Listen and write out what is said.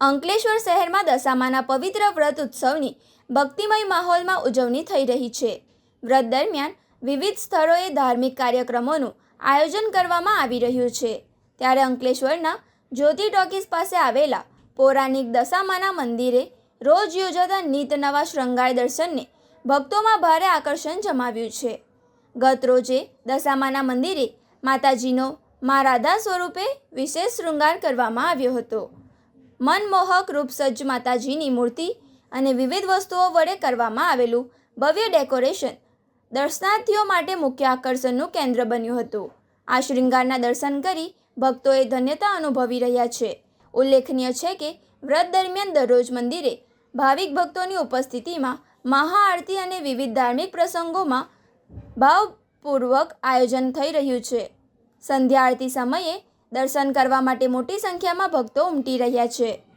અંકલેશ્વર શહેરમાં દશામાના પવિત્ર વ્રત ઉત્સવની ભક્તિમય માહોલમાં ઉજવણી થઈ રહી છે. વ્રત દરમિયાન વિવિધ સ્થળોએ ધાર્મિક કાર્યક્રમોનું આયોજન કરવામાં આવી રહ્યું છે. ત્યારે અંકલેશ્વરના જ્યોતિ ટોકીઝ પાસે આવેલા પૌરાણિક દશામાના મંદિરે રોજ યોજાતા નિત નવા શૃંગાર દર્શનને ભક્તોમાં ભારે આકર્ષણ જમાવ્યું છે. ગત રોજે દશામાના મંદિરે માતાજીનો મા રાધા સ્વરૂપે વિશેષ શૃંગાર કરવામાં આવ્યો હતો. મનમોહક રૂપસજ્જ માતાજીની મૂર્તિ અને વિવિધ વસ્તુઓ વડે કરવામાં આવેલું ભવ્ય ડેકોરેશન દર્શનાર્થીઓ માટે મુખ્ય આકર્ષણનું કેન્દ્ર બન્યું હતું. આ શૃંગારના દર્શન કરી ભક્તોએ ધન્યતા અનુભવી રહ્યા છે. ઉલ્લેખનીય છે કે વ્રત દરમિયાન દરરોજ મંદિરે ભાવિક ભક્તોની ઉપસ્થિતિમાં મહાઆરતી અને વિવિધ ધાર્મિક પ્રસંગોમાં ભાવપૂર્વક આયોજન થઈ રહ્યું છે. સંધ્યા આરતી સમયે દર્શન કરવા માટે મોટી સંખ્યામાં ભક્તો ઉમટી રહ્યા છે.